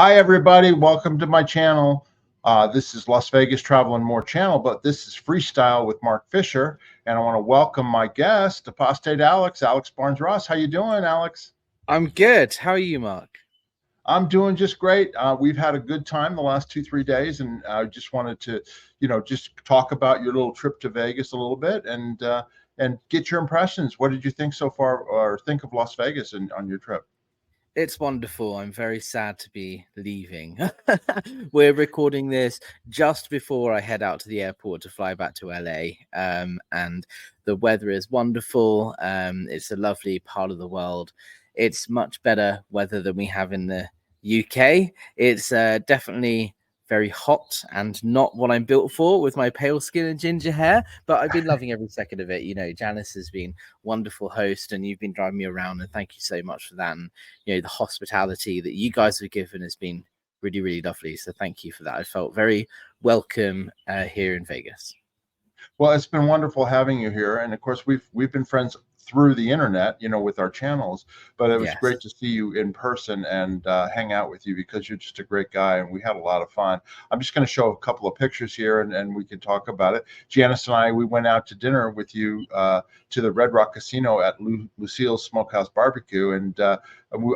Hi, everybody. Welcome to my channel. This is Las Vegas Travel and More channel, but this is Freestyle with Mark Fisher. And I want to welcome my guest, Apostate Alex, Alex Barnes-Ross. How you doing, Alex? I'm good. How are you, Mark? I'm doing just great. We've had a good time the last 2-3 days, and I just wanted to, just talk about your little trip to Vegas a little bit and get your impressions. What did you think so far, or think of Las Vegas on your trip? It's wonderful. I'm very sad to be leaving. We're recording this just before I head out to the airport to fly back to LA. And the weather is wonderful. It's a lovely part of the world. It's much better weather than we have in the UK. It's definitely very hot and not what I'm built for with my pale skin and ginger hair, but I've been loving every second of it. Janis has been wonderful host, and you've been driving me around, and thank you so much for that. And the hospitality that you guys have given has been really, really lovely. So thank you for that. I felt very welcome here in Vegas. Well, it's been wonderful having you here, and of course, we've been friends through the internet, with our channels. But it was great to see you in person and hang out with you because you're just a great guy, and we had a lot of fun. I'm just going to show a couple of pictures here, and we can talk about it. Janis and I, we went out to dinner with you to the Red Rock Casino at Lucille's Smokehouse Barbecue, and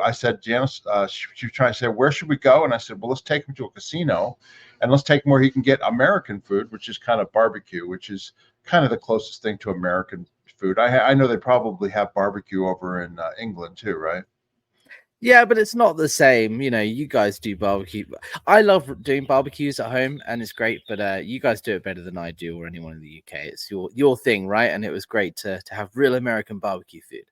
I said, Janis, she was trying to say, where should we go? And I said, well, let's take him to a casino, and let's take him where he can get American food, which is kind of barbecue, which is kind of the closest thing to American food. I know they probably have barbecue over in England too, right? Yeah, but it's not the same. You guys do barbecue. I love doing barbecues at home, and it's great. But you guys do it better than I do, or anyone in the UK. It's your thing, right? And it was great to have real American barbecue food.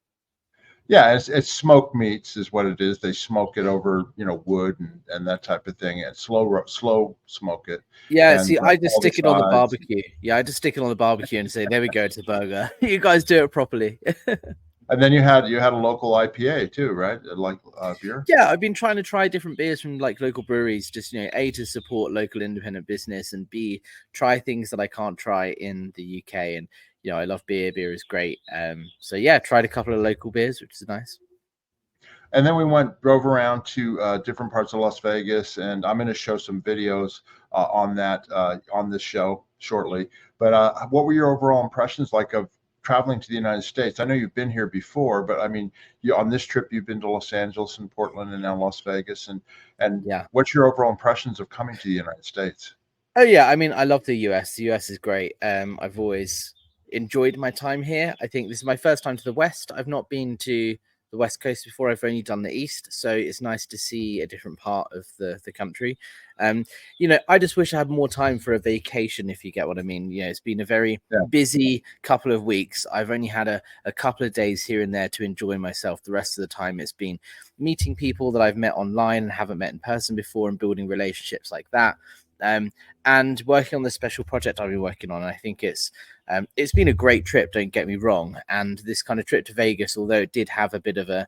Yeah, it's smoked meats is what it is. They smoke it over, wood and that type of thing, and slow smoke it. Yeah, And see, I just all the stick it on the sides. barbecue. Yeah, I just stick it on the barbecue and say, there we go, it's a burger. You guys do it properly. And then you had a local IPA too, right? Like beer. Yeah, I've been trying to try different beers from like local breweries, just A, to support local independent business, and B, try things that I can't try in the UK. And I love beer. Beer is great. So yeah, tried a couple of local beers, which is nice. And then we drove around to different parts of Las Vegas, and I'm going to show some videos on that on this show shortly. But what were your overall impressions like of traveling to the United States? I know you've been here before, but I mean, on this trip, you've been to Los Angeles and Portland and now Las Vegas. And Yeah. What's your overall impressions of coming to the United States? Oh yeah, I mean, I love the US. The US is great. I've always enjoyed my time here. I think this is my first time to the West. I've not been to the West Coast before. I've only done the East, so it's nice to see a different part of the country. I just wish I had more time for a vacation, if you get what I mean. It's been a very busy couple of weeks. I've only had a couple of days here and there to enjoy myself. The rest of the time, it's been meeting people that I've met online and haven't met in person before, and building relationships like that. And working on the special project I've been working on. I think it's been a great trip, don't get me wrong. And this kind of trip to Vegas, although it did have a bit of a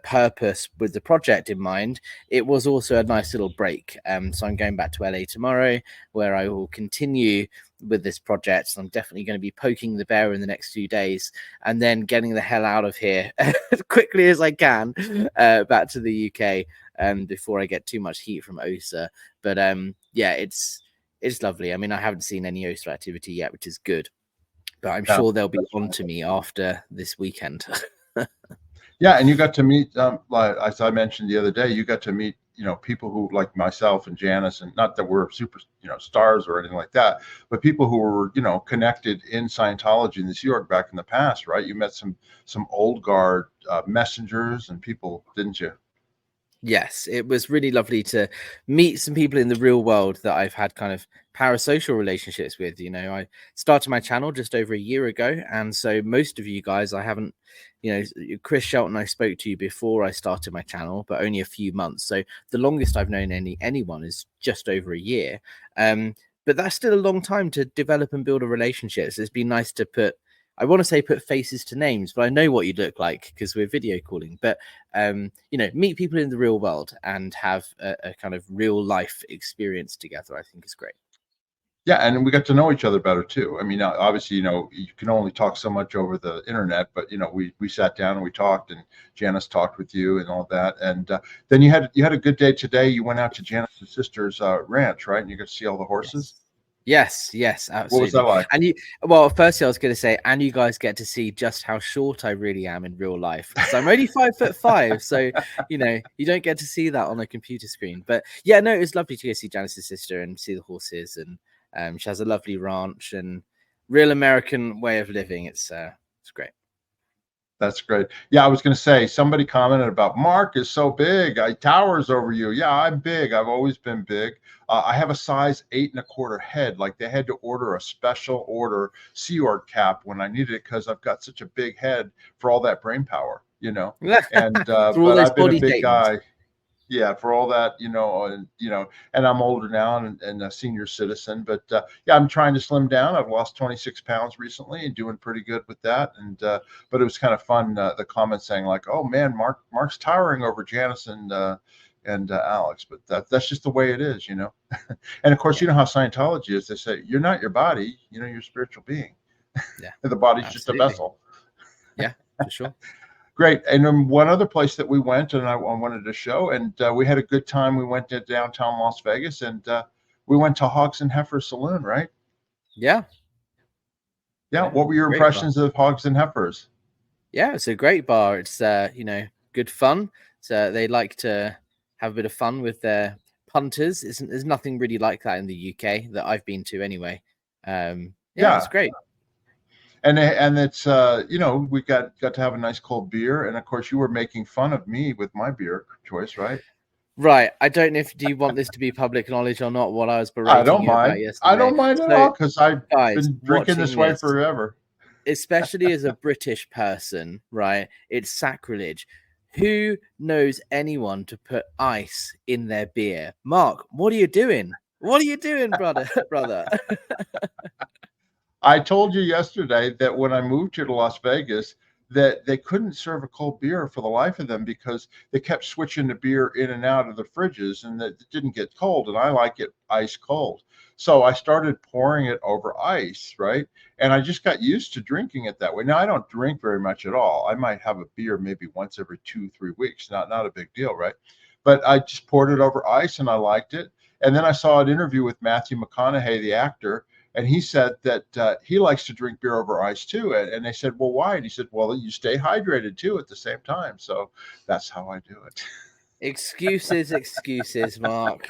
purpose with the project in mind, it was also a nice little break. So I'm going back to LA tomorrow, where I will continue with this project. So I'm definitely going to be poking the bear in the next few days, and then getting the hell out of here as quickly as I can back to the UK before I get too much heat from OSA. But yeah, it's lovely. I mean, I haven't seen any OSA activity yet, which is good, but I'm sure they'll be on to me after this weekend. Yeah, and you got to meet, like as I mentioned the other day, you got to meet, people who like myself and Janis, and not that we're super, stars or anything like that, but people who were, connected in Scientology in this York back in the past, right? You met some old guard messengers and people, didn't you? Yes, it was really lovely to meet some people in the real world that I've had kind of parasocial relationships with. I started my channel just over a year ago, and so most of you guys I haven't, Chris Shelton, I spoke to you before I started my channel, but only a few months. So the longest I've known anyone is just over a year. But that's still a long time to develop and build a relationship. So it's been nice to I want to say put faces to names, but I know what you look like because we're video calling. But meet people in the real world and have a kind of real life experience together, I think is great. Yeah, and we got to know each other better too. I mean, obviously, you can only talk so much over the internet, but we sat down and we talked, and Janis talked with you and all that. And then you had a good day today. You went out to Janis's sister's ranch, right? And you got to see all the horses. Yes, What was that absolutely. like? And well, firstly, I was going to say, and you guys get to see just how short I really am in real life, because I'm only 5'5", so you don't get to see that on a computer screen. But yeah, no, it was lovely to go see Janice's sister and see the horses, and she has a lovely ranch and real American way of living. It's great. That's great. Yeah, I was going to say, somebody commented about Mark is so big. I towers over you. Yeah, I'm big. I've always been big. I have a size 8.25 head. Like, they had to order a special order Sea Org cap when I needed it because I've got such a big head for all that brain power, And For all but those I've been a body big Daytons. guy. Yeah, for all that, and I'm older now and a senior citizen, but yeah, I'm trying to slim down. I've lost 26 pounds recently and doing pretty good with that. And but it was kind of fun, the comments saying like, "Oh man, Mark's towering over Janis and Alex," but that's just the way it is. And of course, you know how Scientology is. They say you're not your body, you're a spiritual being. Yeah, The body's just a absolutely. vessel. Yeah, for sure. Great. And then one other place that we went, and I wanted to show, and we had a good time. We went to downtown Las Vegas, and we went to Hogs and Heifers Saloon, right? Yeah. Yeah. What were your impressions of Hogs and Heifers? Yeah, it's a great bar. It's good fun. So they like to have a bit of fun with their punters. There's nothing really like that in the UK that I've been to anyway. Yeah, it's great. And it's we got to have a nice cold beer, and of course you were making fun of me with my beer choice, right? Right. I don't know do you want this to be public knowledge or not, what I was berating I don't you about mind. yesterday. I don't mind at all, because I've been drinking this way forever. Especially as a British person, right? It's sacrilege. Who knows anyone to put ice in their beer? Mark, what are you doing? What are you doing, brother? I told you yesterday that when I moved here to Las Vegas, that they couldn't serve a cold beer for the life of them because they kept switching the beer in and out of the fridges, and that it didn't get cold. And I like it ice cold. So I started pouring it over ice, right? And I just got used to drinking it that way. Now I don't drink very much at all. I might have a beer maybe once every 2-3 weeks. Not a big deal, right? But I just poured it over ice and I liked it. And then I saw an interview with Matthew McConaughey, the actor, and he said that he likes to drink beer over ice too. And they said, well, why? And he said, well, you stay hydrated too at the same time. So that's how I do it. Excuses, Mark.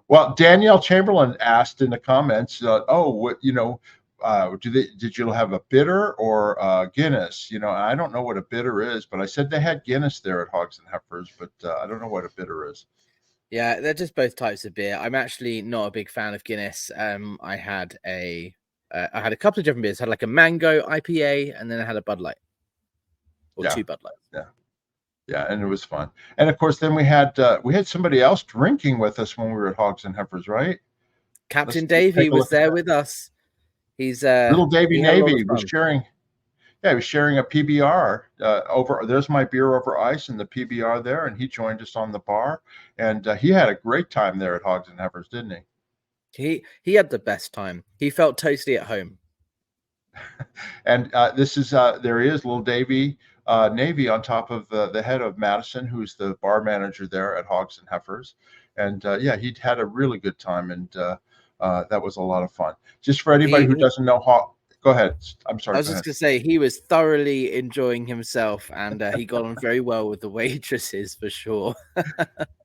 Well, Danielle Chamberlain asked in the comments, did you have a bitter or Guinness? I don't know what a bitter is, but I said they had Guinness there at Hogs and Heifers, but I don't know what a bitter is. Yeah, they're just both types of beer. I'm actually not a big fan of Guinness. I had a couple of different beers. I had like a mango IPA, and then I had a Bud Light, or 2 Bud Lights. Yeah, and it was fun. And of course, then we had somebody else drinking with us when we were at Hogs and Heifers, right? Captain Davey was there with us. He's little Davey Navy was sharing. Yeah, he was sharing a PBR over. There's my beer over ice and the PBR there, and he joined us on the bar, and he had a great time there at Hogs and Heifers, didn't he? He had the best time. He felt totally at home. And this is there he is, little Davey Navy on top of the head of Madison, who's the bar manager there at Hogs and Heifers, and yeah, he'd had a really good time, and that was a lot of fun. Just for anybody who doesn't know Go ahead. I'm sorry. I was just going to say he was thoroughly enjoying himself, and he got on very well with the waitresses for sure.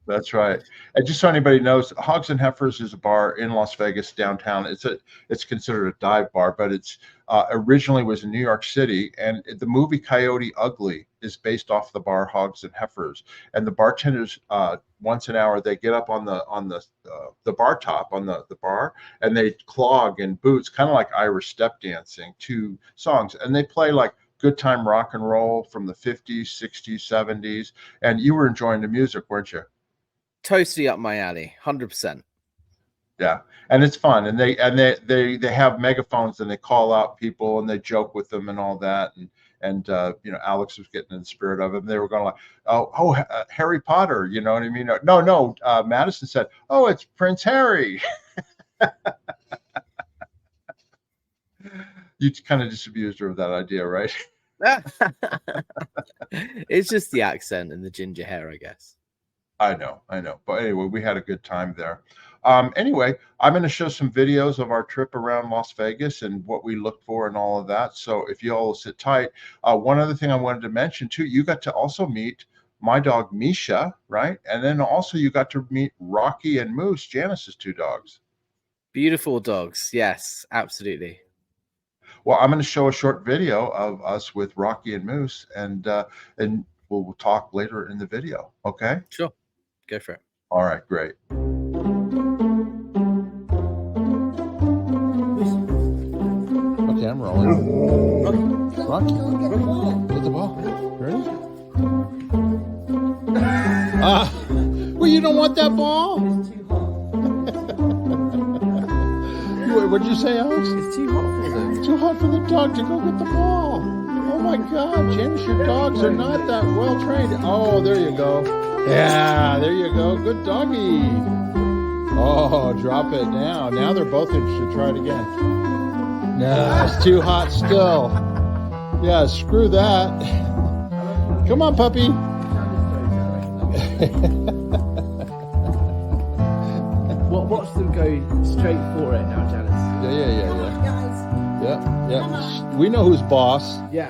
That's right. And just so anybody knows, Hogs and Heifers is a bar in Las Vegas downtown. It's considered a dive bar, but it's originally was in New York City, and the movie Coyote Ugly is based off the bar Hogs and Heifers. And the bartenders once an hour they get up on the bar top on the bar, and they clog in boots, kind of like Irish step dancing, to songs, and they play like good time rock and roll from the 50s, 60s, 70s. And you were enjoying the music, weren't you? Totally up my alley, 100%. Yeah, and it's fun, and they have megaphones, and they call out people, and they joke with them and all that, and Alex was getting in the spirit of it, and they were going like, Harry Potter, you know what I mean? No, Madison said, oh, it's Prince Harry. You kind of disabused her of that idea, right? It's just the accent and the ginger hair, I guess. I know. But anyway, we had a good time there. Anyway, I'm going to show some videos of our trip around Las Vegas and what we look for and all of that. So if you all sit tight, one other thing I wanted to mention too, you got to also meet my dog Misha, right? And then also you got to meet Rocky and Moose, Janis's two dogs. Beautiful dogs. Yes, absolutely. Well, I'm going to show a short video of us with Rocky and Moose, and we'll talk later in the video. Okay? Sure. Go for it. All right, great. Okay, I'm rolling. Rocky, get the ball. Ready? Well, you don't want that ball? What did you say, Alex? It's too hot for them. Too hot for the dog to go get the ball. Oh my God, Janis, your dogs are not that well trained. Oh, there you go. Yeah, there you go. Good doggy. Oh, drop it now. Now they're both interested. Try it again. No, it's too hot still. Yeah, screw that. Come on, puppy. Watch them go straight for it now, Janis. Yeah. We know who's boss. Yeah.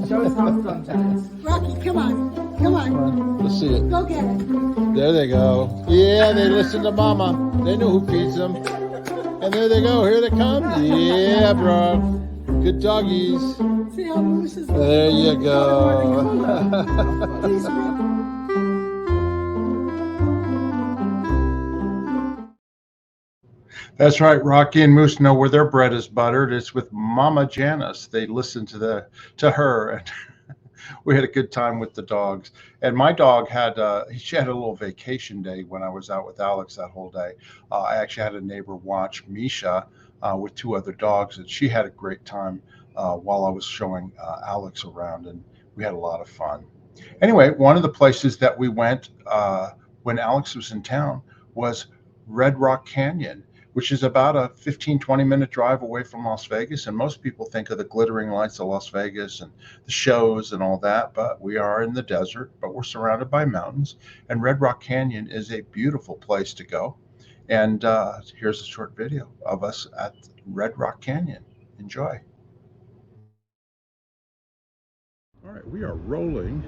Show us how it's done, Janis. Rocky, come on. Let's see it. Go get it. There they go. Yeah, they listen to Mama. They know who feeds them. And there they go. Here they come. Yeah, bro. Good doggies. See how Moose is. There you go. That's right. Rocky and Moose know where their bread is buttered. It's with Mama Janis. They listen to her, and we had a good time with the dogs. And my dog she had a little vacation day when I was out with Alex that whole day. I actually had a neighbor watch Misha with two other dogs, and she had a great time while I was showing Alex around, and we had a lot of fun. Anyway, one of the places that we went when Alex was in town was Red Rock Canyon, which is about a 15-20 minute drive away from Las Vegas. And most people think of the glittering lights of Las Vegas and the shows and all that, but we are in the desert, but we're surrounded by mountains. And Red Rock Canyon is a beautiful place to go. And here's a short video of us at Red Rock Canyon. Enjoy. All right, we are rolling.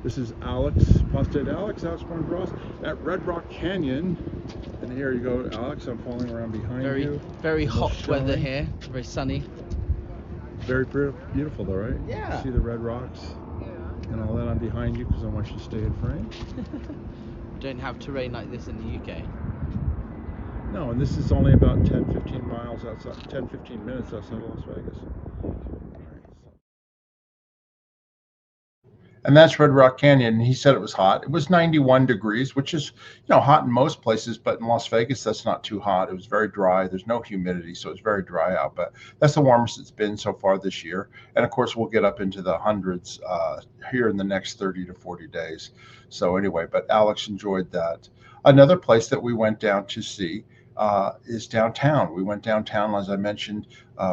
This is Alex, Apostate Alex, Ross at Red Rock Canyon. And here you go, Alex. I'm following around behind you. Very hot weather here. Very sunny. Very beautiful, though, right? Yeah. See the red rocks and all that. I'm behind you because I want you to stay in frame. Don't have terrain like this in the UK. No, and this is only about 10-15 miles outside, 10-15 minutes outside of Las Vegas. And that's Red Rock Canyon. He said it was hot. It was 91 degrees, which is, hot in most places, but in Las Vegas, that's not too hot. It was very dry. There's no humidity, so it's very dry out, but that's the warmest it's been so far this year. And of course, we'll get up into the hundreds here in the next 30 to 40 days. So anyway, but Alex enjoyed that. Another place that we went down to see is downtown. We went downtown, as I mentioned,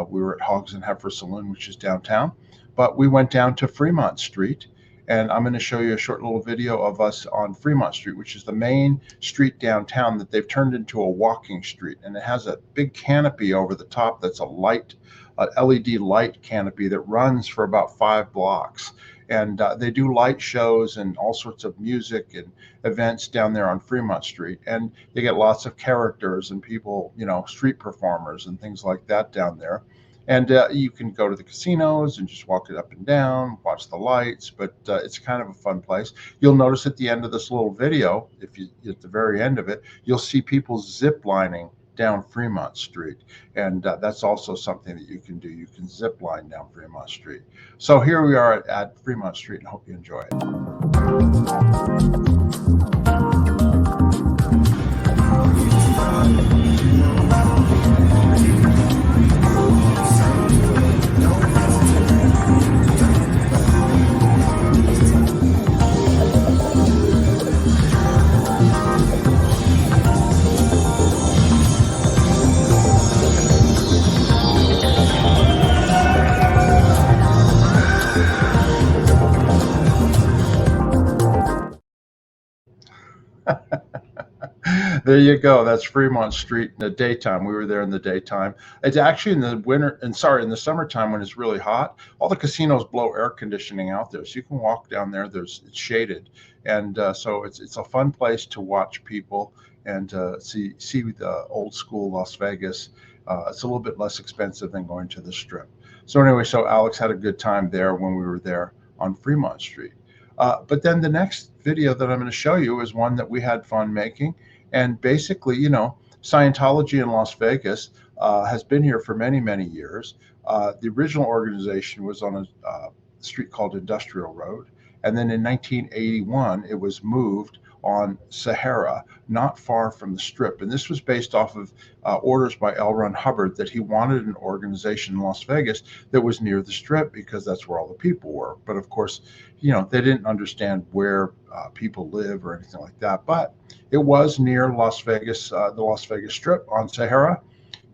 we were at Hogs and Heifer Saloon, which is downtown, but we went down to Fremont Street. And I'm going to show you a short little video of us on Fremont Street, which is the main street downtown that they've turned into a walking street. And it has a big canopy over the top that's a LED light canopy that runs for about 5 blocks. And they do light shows and all sorts of music and events down there on Fremont Street. And they get lots of characters and people, street performers and things like that down there. And you can go to the casinos and just walk it up and down, watch the lights, but it's kind of a fun place. You'll notice at the end of this little video, at the very end of it, you'll see people zip lining down Fremont Street. And that's also something that you can do. You can zip line down Fremont Street. So here we are at Fremont Street, and I hope you enjoy it. There you go. That's Fremont Street in the daytime. We were there in the daytime. It's actually in the winter, and sorry, in the summertime when it's really hot, all the casinos blow air conditioning out there. So you can walk down there. It's shaded. And so it's a fun place to watch people and see the old school Las Vegas. It's a little bit less expensive than going to the Strip. So anyway, so Alex had a good time there when we were there on Fremont Street. But then the next video that I'm going to show you is one that we had fun making. And basically, you know, Scientology in Las Vegas has been here for many, many years. The original organization was on a street called Industrial Road. And then in 1981, it was moved on Sahara, not far from the Strip. And this was based off of orders by L. Ron Hubbard that he wanted an organization in Las Vegas that was near the Strip because that's where all the people were. But of course, you know, they didn't understand where people live or anything like that. But it was near Las Vegas, the Las Vegas Strip on Sahara.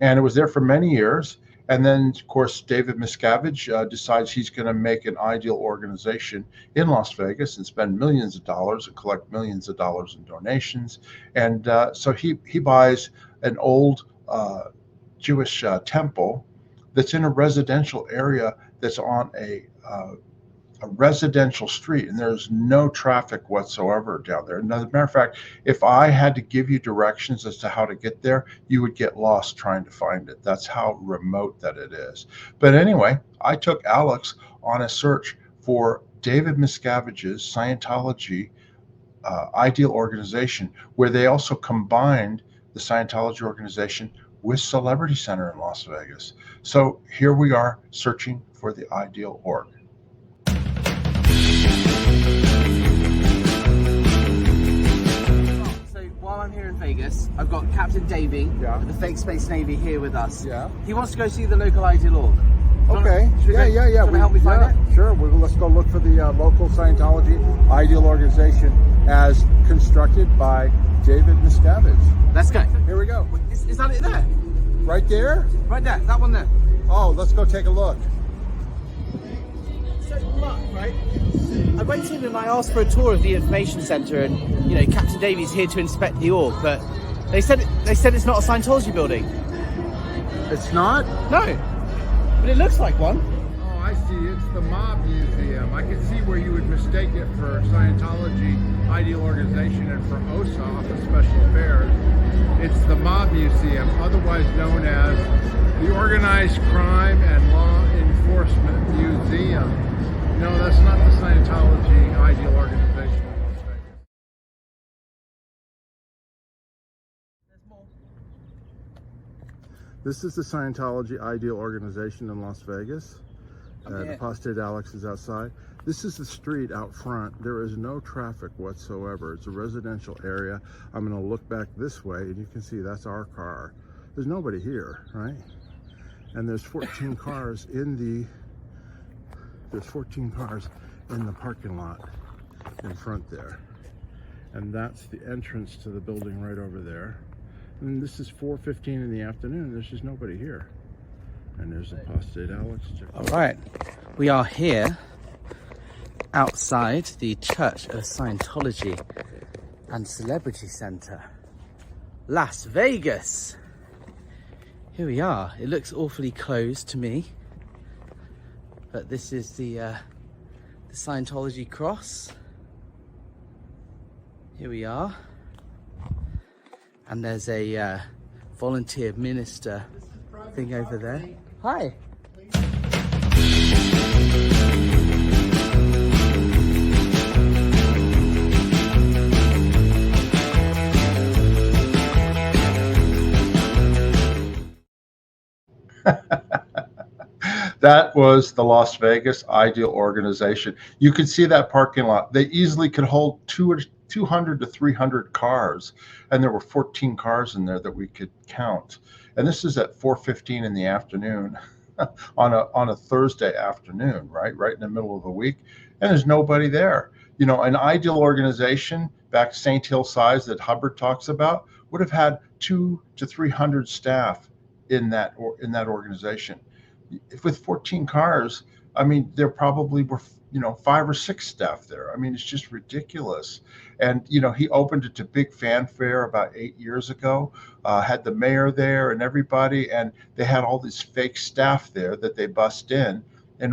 And it was there for many years. And then, of course, David Miscavige decides he's going to make an ideal organization in Las Vegas and spend millions of dollars and collect millions of dollars in donations. And so he buys an old Jewish temple that's in a residential area that's on a residential street, and there's no traffic whatsoever down there. And as a matter of fact, if I had to give you directions as to how to get there, you would get lost trying to find it. That's how remote that it is. But anyway, I took Alex on a search for David Miscavige's Scientology ideal organization, where they also combined the Scientology organization with Celebrity Center in Las Vegas. So here we are searching for the ideal org. So while I'm here in Vegas, I've got Captain Davey of the Fake Space Navy here with us. Yeah. He wants to go see the local ideal org. Okay. Yeah. Will help me find it? Sure. Let's go look for the local Scientology ideal organization as constructed by David Miscavige. Let's go. Here we go. Is that it there? Right there? Right there. That one there. Oh, let's go take a look. So, Mark, right? I went in and I asked for a tour of the information centre, and you know, Captain Davies here to inspect the org, but they said it's not a Scientology building. It's not? No, but it looks like one. Oh, I see. It's the Mob Museum. I can see where you would mistake it for Scientology ideal organization and for OSA, Office of Special Affairs. It's the Mob Museum, otherwise known as the Organized Crime and Law Enforcement Museum. No, that's not the Scientology ideal organization in Las Vegas. This is the Scientology ideal organization in Las Vegas. Apostate Alex is outside. This is the street out front. There is no traffic whatsoever. It's a residential area. I'm going to look back this way, and you can see that's our car. There's nobody here, right? And there's 14 cars in the parking lot in front there. And that's the entrance to the building right over there. And this is 4:15 in the afternoon. There's just nobody here. And there's Apostate Alex. All right, we are here outside the Church of Scientology and Celebrity Center, Las Vegas. Here we are. It looks awfully closed to me, but this is the Scientology cross. Here we are, and there's a volunteer minister thing over there. Hi. That was the Las Vegas ideal organization. You could see that parking lot. They easily could hold 200 to 300 cars, and there were 14 cars in there that we could count. And this is at 4:15 in the afternoon on a Thursday afternoon, right in the middle of the week, and there's nobody there. You know, an ideal organization back St. Hill size that Hubbard talks about would have had 200 to 300 staff in that organization. If with 14 cars, I mean, there probably were 5 or 6 staff there. I mean, it's just ridiculous. And, he opened it to big fanfare about 8 years ago, had the mayor there and everybody, and they had all this fake staff there that they bust in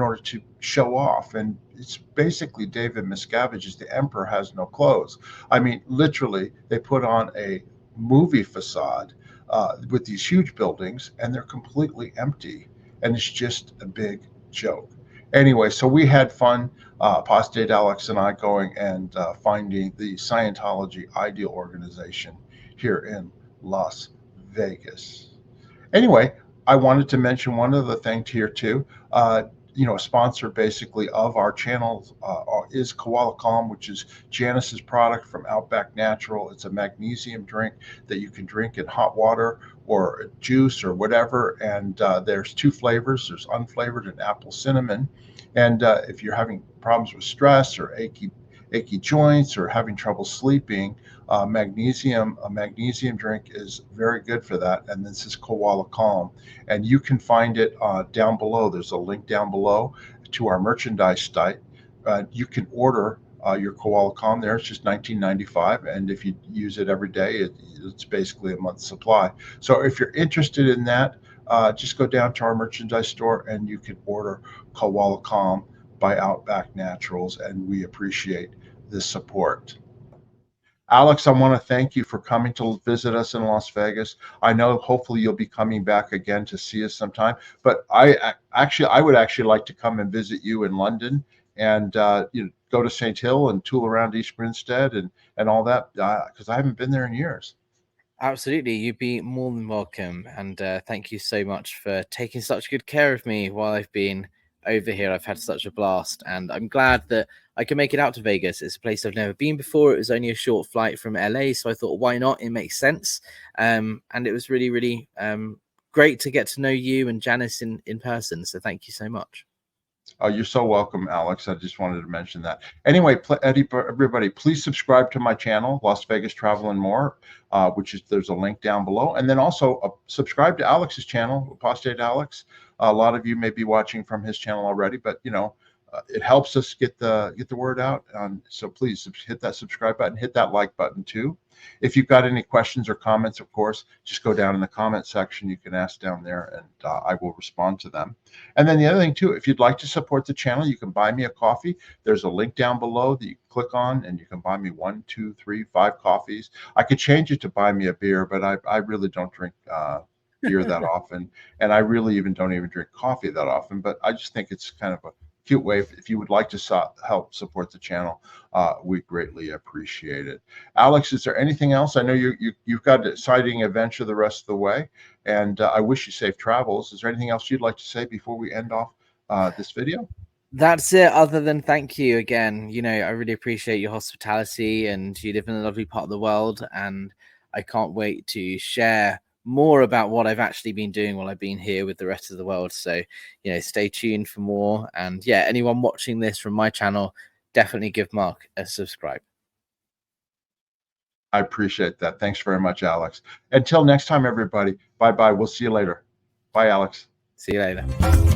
order to show off. And it's basically David Miscavige's The Emperor Has No Clothes. I mean, literally, they put on a movie facade with these huge buildings, and they're completely empty. And it's just a big joke. Anyway, so we had fun, Apostate Alex and I, going and finding the Scientology ideal organization here in Las Vegas. Anyway, I wanted to mention one other thing here too. A sponsor basically of our channel is Koala Calm, which is Janis's product from Outback Natural. It's a magnesium drink that you can drink in hot water or juice or whatever. And there's 2 flavors. There's unflavored and apple cinnamon. And if you're having problems with stress or achy joints or having trouble sleeping, a magnesium drink is very good for that. And this is Koala Calm, and you can find it down below. There's a link down below to our merchandise site. You can order your Koala Calm there. It's just $19.95, and if you use it every day, it's basically a month's supply. So if you're interested in that, just go down to our merchandise store and you can order Koala Calm by Outback Naturals, and we appreciate the support. Alex, I want to thank you for coming to visit us in Las Vegas. I know hopefully you'll be coming back again to see us sometime, but I would actually like to come and visit you in London and go to St. Hill and tool around East Grinstead and all that, because I haven't been there in years. Absolutely, you'd be more than welcome, and thank you so much for taking such good care of me while I've been over here. I've had such a blast, and I'm glad that I can make it out to Vegas. It's a place I've never been before. It was only a short flight from LA, so I thought, why not? It makes sense. And it was really, really great to get to know you and Janis in person. So thank you so much. Oh, you're so welcome, Alex. I just wanted to mention that. Anyway, everybody, please subscribe to my channel, Las Vegas Travel and More, there's a link down below. And then also subscribe to Alex's channel, Apostate Alex. A lot of you may be watching from his channel already, but it helps us get the word out. So please hit that subscribe button, hit that like button too. If you've got any questions or comments, of course, just go down in the comment section. You can ask down there, and I will respond to them. And then the other thing too, if you'd like to support the channel, you can buy me a coffee. There's a link down below that you click on, and you can buy me 1, 2, 3, 5 coffees. I could change it to buy me a beer, but I really don't drink beer that often, and I really don't even drink coffee that often. But I just think it's kind of a cute way. If you would like to help support the channel, we greatly appreciate it. Alex, is there anything else? I know you've got an exciting adventure the rest of the way, and I wish you safe travels. Is there anything else you'd like to say before we end off this video? That's it, other than thank you again. I really appreciate your hospitality, and you live in a lovely part of the world, and I can't wait to share more about what I've actually been doing while I've been here with the rest of the world. So, stay tuned for more. And yeah, anyone watching this from my channel, definitely give Mark a subscribe. I appreciate that. Thanks very much, Alex. Until next time, everybody. Bye-bye. We'll see you later. Bye, Alex. See you later.